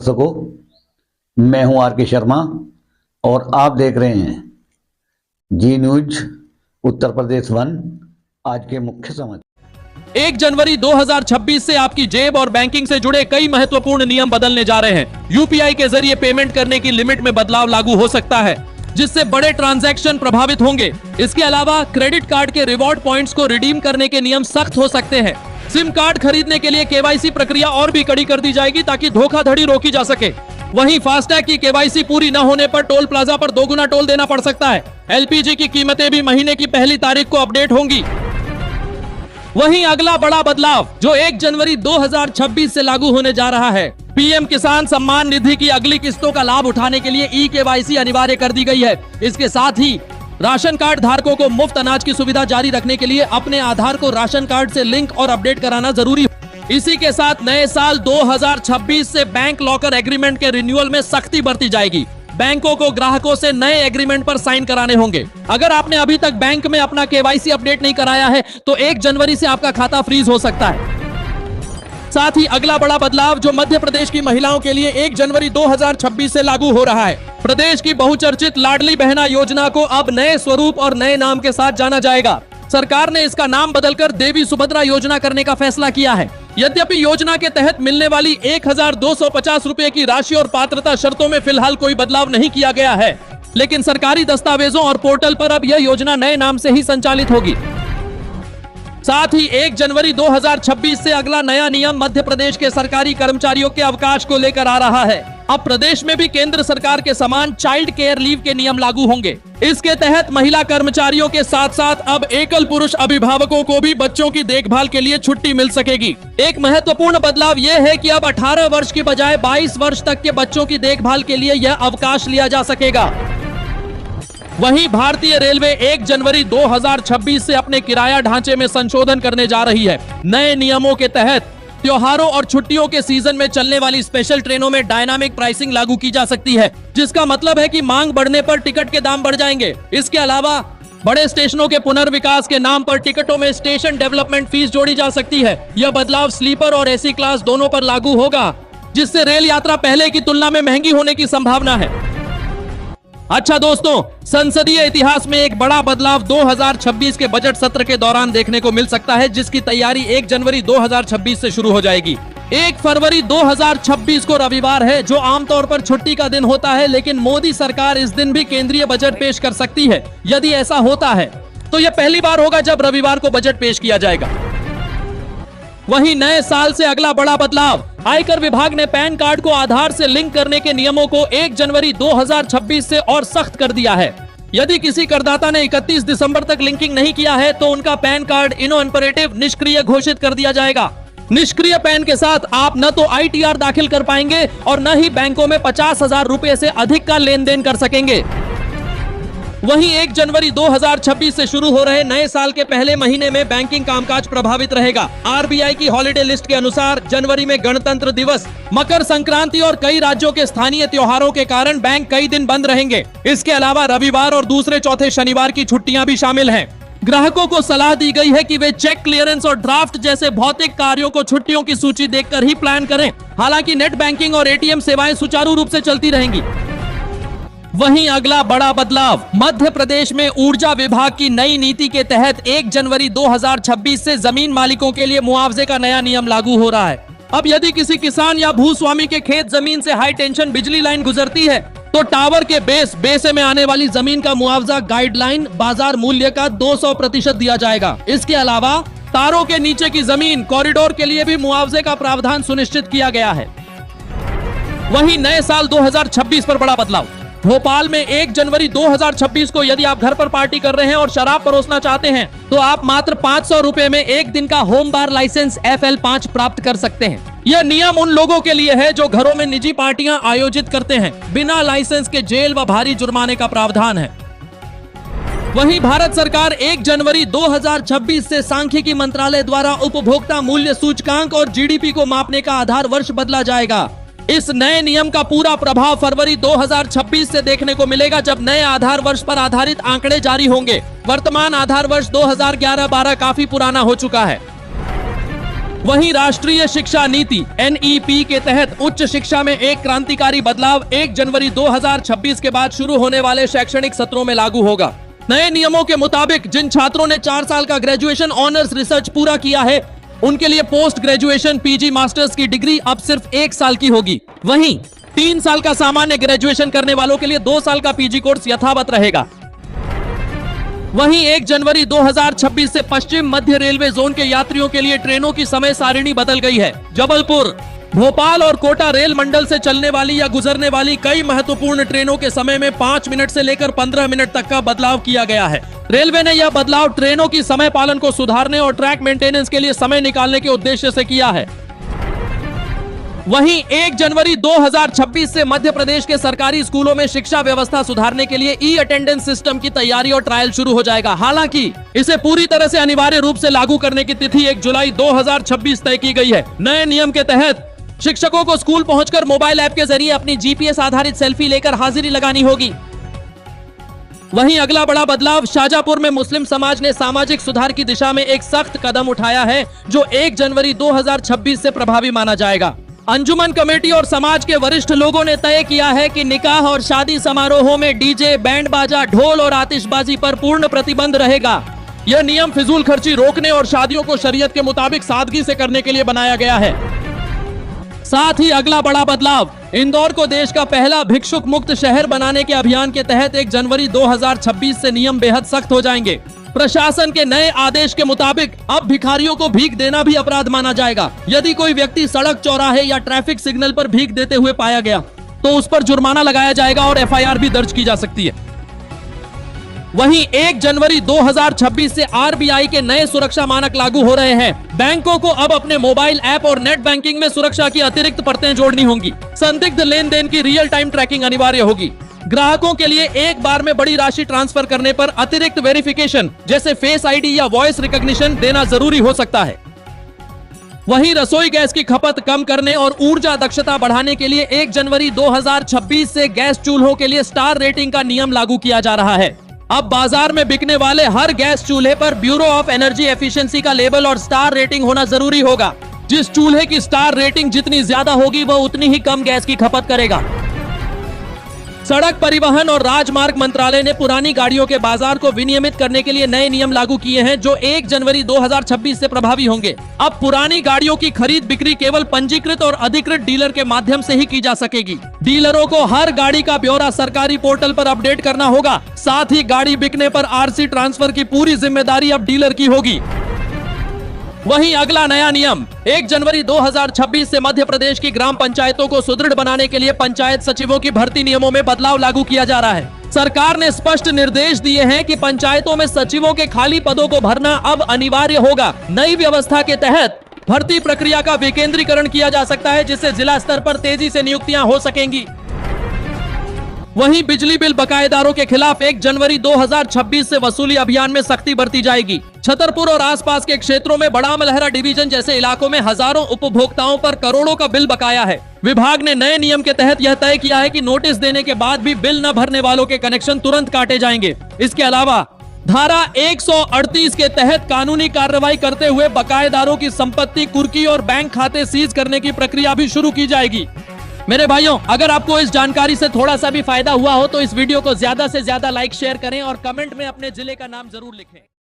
दर्शकों, मैं हूं आर के शर्मा और आप देख रहे हैं जी न्यूज उत्तर प्रदेश 1। आज के मुख्य समाचार। 1 जनवरी 2026 से आपकी जेब और बैंकिंग से जुड़े कई महत्वपूर्ण नियम बदलने जा रहे हैं। यूपीआई के जरिए पेमेंट करने की लिमिट में बदलाव लागू हो सकता है, जिससे बड़े ट्रांजैक्शन प्रभावित होंगे। इसके अलावा क्रेडिट कार्ड के रिवॉर्ड पॉइंट्स को रिडीम करने के नियम सख्त हो सकते हैं। सिम कार्ड खरीदने के लिए केवाईसी प्रक्रिया और भी कड़ी कर दी जाएगी ताकि धोखाधड़ी रोकी जा सके। वहीं फास्टैग की केवाईसी पूरी न होने पर टोल प्लाजा पर 2 गुना टोल देना पड़ सकता है। एलपीजी की कीमतें भी महीने की पहली तारीख को अपडेट होंगी। वहीं अगला बड़ा बदलाव जो 1 जनवरी 2026 से लागू होने जा रहा है, पीएम किसान सम्मान निधि की अगली किस्तों का लाभ उठाने के लिए ई-केवाईसी अनिवार्य कर दी गई है। इसके साथ ही राशन कार्ड धारकों को मुफ्त अनाज की सुविधा जारी रखने के लिए अपने आधार को राशन कार्ड से लिंक और अपडेट कराना जरूरी है। इसी के साथ नए साल 2026 से बैंक लॉकर एग्रीमेंट के रिन्यूअल में सख्ती बरती जाएगी। बैंकों को ग्राहकों से नए एग्रीमेंट पर साइन कराने होंगे। अगर आपने अभी तक बैंक में अपना केवाईसी अपडेट नहीं कराया है तो 1 जनवरी से आपका खाता फ्रीज हो सकता है। साथ ही अगला बड़ा बदलाव जो मध्य प्रदेश की महिलाओं के लिए 1 जनवरी 2026 से लागू हो रहा है। प्रदेश की बहुचर्चित लाडली बहना योजना को अब नए स्वरूप और नए नाम के साथ जाना जाएगा। सरकार ने इसका नाम बदलकर देवी सुभद्रा योजना करने का फैसला किया है। यद्यपि योजना के तहत मिलने वाली 1250 रुपए की राशि और पात्रता शर्तों में फिलहाल कोई बदलाव नहीं किया गया है, लेकिन सरकारी दस्तावेजों और पोर्टल पर अब यह योजना नए नाम से ही संचालित होगी। साथ ही 1 जनवरी 2026 से अगला नया नियम मध्य प्रदेश के सरकारी कर्मचारियों के अवकाश को लेकर आ रहा है। अब प्रदेश में भी केंद्र सरकार के समान चाइल्ड केयर लीव के नियम लागू होंगे। इसके तहत महिला कर्मचारियों के साथ साथ अब एकल पुरुष अभिभावकों को भी बच्चों की देखभाल के लिए छुट्टी मिल सकेगी। एक महत्वपूर्ण बदलाव यह है कि अब 18 वर्ष की बजाय 22 वर्ष तक के बच्चों की देखभाल के लिए यह अवकाश लिया जा सकेगा। वहीं भारतीय रेलवे 1 जनवरी 2026 से अपने किराया ढांचे में संशोधन करने जा रही है। नए नियमों के तहत त्योहारों और छुट्टियों के सीजन में चलने वाली स्पेशल ट्रेनों में डायनामिक प्राइसिंग लागू की जा सकती है, जिसका मतलब है कि मांग बढ़ने पर टिकट के दाम बढ़ जाएंगे। इसके अलावा बड़े स्टेशनों के पुनर्विकास के नाम पर टिकटों में स्टेशन डेवलपमेंट फीस जोड़ी जा सकती है। यह बदलाव स्लीपर और एसी क्लास दोनों पर लागू होगा, जिससे रेल यात्रा पहले की तुलना में महंगी होने की संभावना है। अच्छा दोस्तों, संसदीय इतिहास में एक बड़ा बदलाव 2026 के बजट सत्र के दौरान देखने को मिल सकता है, जिसकी तैयारी 1 जनवरी 2026 से शुरू हो जाएगी। 1 फरवरी 2026 को रविवार है, जो आमतौर पर छुट्टी का दिन होता है, लेकिन मोदी सरकार इस दिन भी केंद्रीय बजट पेश कर सकती है। यदि ऐसा होता है तो यह पहली बार होगा जब रविवार को बजट पेश किया जाएगा। वहीं नए साल से अगला बड़ा बदलाव, आयकर विभाग ने पैन कार्ड को आधार से लिंक करने के नियमों को 1 जनवरी 2026 से और सख्त कर दिया है। यदि किसी करदाता ने 31 दिसंबर तक लिंकिंग नहीं किया है तो उनका पैन कार्ड इनोइम्परेटिव निष्क्रिय घोषित कर दिया जाएगा। निष्क्रिय पैन के साथ आप न तो ITR दाखिल कर पाएंगे और न ही बैंकों में 50,000 रुपए से अधिक का लेन देन कर सकेंगे। वहीं 1 जनवरी 2026 से शुरू हो रहे नए साल के पहले महीने में बैंकिंग कामकाज प्रभावित रहेगा। आरबीआई की हॉलिडे लिस्ट के अनुसार जनवरी में गणतंत्र दिवस, मकर संक्रांति और कई राज्यों के स्थानीय त्योहारों के कारण बैंक कई दिन बंद रहेंगे। इसके अलावा रविवार और दूसरे चौथे शनिवार की छुट्टियां भी शामिल हैं। ग्राहकों को सलाह दी गई है कि वे चेक क्लियरेंस और ड्राफ्ट जैसे भौतिक कार्यों को छुट्टियों की सूची देखकर ही प्लान करें। हालांकि नेट बैंकिंग और ATM सेवाएं सुचारू रूप से चलती रहेंगी। वहीं अगला बड़ा बदलाव, मध्य प्रदेश में ऊर्जा विभाग की नई नीति के तहत 1 जनवरी 2026 से जमीन मालिकों के लिए मुआवजे का नया नियम लागू हो रहा है। अब यदि किसी किसान या भूस्वामी के खेत जमीन से हाई टेंशन बिजली लाइन गुजरती है तो टावर के बेसे में आने वाली जमीन का मुआवजा गाइडलाइन बाजार मूल्य का 200% दिया जाएगा। इसके अलावा तारों के नीचे की जमीन कॉरिडोर के लिए भी मुआवजे का प्रावधान सुनिश्चित किया गया है। वहीं नए साल 2026 पर बड़ा बदलाव, भोपाल में 1 जनवरी 2026 को यदि आप घर पर पार्टी कर रहे हैं और शराब परोसना चाहते हैं तो आप मात्र 500 रुपए में 1 दिन का होम बार लाइसेंस FL5 प्राप्त कर सकते हैं। यह नियम उन लोगों के लिए है जो घरों में निजी पार्टियां आयोजित करते हैं। बिना लाइसेंस के जेल व भारी जुर्माने का प्रावधान है। वहीं भारत सरकार 1 जनवरी 2026 से सांख्यिकी मंत्रालय द्वारा उपभोक्ता मूल्य सूचकांक और GDP को मापने का आधार वर्ष बदला जाएगा। इस नए नियम का पूरा प्रभाव फरवरी 2026 से देखने को मिलेगा, जब नए आधार वर्ष पर आधारित आंकड़े जारी होंगे। वर्तमान आधार वर्ष 2011-12 काफी पुराना हो चुका है। वहीं राष्ट्रीय शिक्षा नीति NEP के तहत उच्च शिक्षा में एक क्रांतिकारी बदलाव 1 जनवरी 2026 के बाद शुरू होने वाले शैक्षणिक सत्रों में लागू होगा। नए नियमों के मुताबिक जिन छात्रों ने 4 साल का ग्रेजुएशन ऑनर्स रिसर्च पूरा किया है, उनके लिए पोस्ट ग्रेजुएशन PG मास्टर्स की डिग्री अब सिर्फ 1 साल की होगी। वहीं 3 साल का सामान्य ग्रेजुएशन करने वालों के लिए 2 साल का PG कोर्स यथावत रहेगा। वहीं 1 जनवरी 2026 से पश्चिम मध्य रेलवे जोन के यात्रियों के लिए ट्रेनों की समय सारिणी बदल गई है। जबलपुर, भोपाल और कोटा रेल मंडल से चलने वाली या गुजरने वाली कई महत्वपूर्ण ट्रेनों के समय में 5 मिनट से लेकर 15 मिनट तक का बदलाव किया गया है। रेलवे ने यह बदलाव ट्रेनों की समय पालन को सुधारने और ट्रैक मेंटेनेंस के लिए समय निकालने के उद्देश्य से किया है। वहीं 1 जनवरी 2026 से मध्य प्रदेश के सरकारी स्कूलों में शिक्षा व्यवस्था सुधारने के लिए ई-अटेंडेंस सिस्टम की तैयारी और ट्रायल शुरू हो जाएगा। हालांकि इसे पूरी तरह से अनिवार्य रूप से लागू करने की तिथि 1 जुलाई 2026 तय की गई है। नए नियम के तहत शिक्षकों को स्कूल पहुंचकर मोबाइल ऐप के जरिए अपनी GPS आधारित सेल्फी लेकर हाजिरी लगानी होगी। वहीं अगला बड़ा बदलाव, शाजापुर में मुस्लिम समाज ने सामाजिक सुधार की दिशा में एक सख्त कदम उठाया है, जो 1 जनवरी 2026 से प्रभावी माना जाएगा। अंजुमन कमेटी और समाज के वरिष्ठ लोगों ने तय किया है कि निकाह और शादी समारोहों में डीजे, बैंड बाजा, ढोल और आतिशबाजी पर पूर्ण प्रतिबंध रहेगा। यह नियम फिजूल खर्ची रोकने और शादियों को शरीयत के मुताबिक सादगी से करने के लिए बनाया गया है। साथ ही अगला बड़ा बदलाव, इंदौर को देश का पहला भिक्षुक मुक्त शहर बनाने के अभियान के तहत 1 जनवरी 2026 से नियम बेहद सख्त हो जाएंगे। प्रशासन के नए आदेश के मुताबिक अब भिखारियों को भीख देना भी अपराध माना जाएगा। यदि कोई व्यक्ति सड़क, चौराहे या ट्रैफिक सिग्नल पर भीख देते हुए पाया गया तो उस पर जुर्माना लगाया जाएगा और FIR भी दर्ज की जा सकती है। वहीं 1 जनवरी 2026 से RBI के नए सुरक्षा मानक लागू हो रहे हैं। बैंकों को अब अपने मोबाइल ऐप और नेट बैंकिंग में सुरक्षा की अतिरिक्त परतें जोड़नी होंगी। संदिग्ध लेन देन की रियल टाइम ट्रैकिंग अनिवार्य होगी। ग्राहकों के लिए एक बार में बड़ी राशि ट्रांसफर करने पर अतिरिक्त वेरिफिकेशन जैसे फेस ID या वॉइस रिकॉग्निशन देना जरूरी हो सकता है। वहीं रसोई गैस की खपत कम करने और ऊर्जा दक्षता बढ़ाने के लिए 1 जनवरी 2026 से गैस चूल्हों के लिए स्टार रेटिंग का नियम लागू किया जा रहा है। अब बाजार में बिकने वाले हर गैस चूल्हे पर ब्यूरो ऑफ एनर्जी एफिशिएंसी का लेबल और स्टार रेटिंग होना जरूरी होगा। जिस चूल्हे की स्टार रेटिंग जितनी ज्यादा होगी, वह उतनी ही कम गैस की खपत करेगा। सड़क परिवहन और राजमार्ग मंत्रालय ने पुरानी गाड़ियों के बाजार को विनियमित करने के लिए नए नियम लागू किए हैं, जो 1 जनवरी 2026 से प्रभावी होंगे। अब पुरानी गाड़ियों की खरीद बिक्री केवल पंजीकृत और अधिकृत डीलर के माध्यम से ही की जा सकेगी। डीलरों को हर गाड़ी का ब्यौरा सरकारी पोर्टल पर अपडेट करना होगा। साथ ही गाड़ी बिकने पर RC ट्रांसफर की पूरी जिम्मेदारी अब डीलर की होगी। वहीं अगला नया नियम, 1 जनवरी 2026 से मध्य प्रदेश की ग्राम पंचायतों को सुदृढ़ बनाने के लिए पंचायत सचिवों की भर्ती नियमों में बदलाव लागू किया जा रहा है। सरकार ने स्पष्ट निर्देश दिए हैं कि पंचायतों में सचिवों के खाली पदों को भरना अब अनिवार्य होगा। नई व्यवस्था के तहत भर्ती प्रक्रिया का विकेंद्रीकरण किया जा सकता है, जिससे जिला स्तर पर तेजी से नियुक्तियां हो सकेंगी। वहीं बिजली बिल बकायेदारों के खिलाफ 1 जनवरी 2026 से वसूली अभियान में सख्ती बरती जाएगी। छतरपुर और आसपास के क्षेत्रों में बड़ा मलहरा डिवीजन जैसे इलाकों में हजारों उपभोक्ताओं पर करोड़ों का बिल बकाया है। विभाग ने नए नियम के तहत यह तय किया है कि नोटिस देने के बाद भी बिल न भरने वालों के कनेक्शन तुरंत काटे जाएंगे। इसके अलावा धारा 138 के तहत कानूनी कार्रवाई करते हुए बकायेदारों की संपत्ति, कुर्की और बैंक खाते सीज करने की प्रक्रिया भी शुरू की जाएगी। मेरे भाइयों, अगर आपको इस जानकारी से थोड़ा सा भी फायदा हुआ हो तो इस वीडियो को ज्यादा से ज्यादा लाइक, शेयर करें और कमेंट में अपने जिले का नाम जरूर लिखें।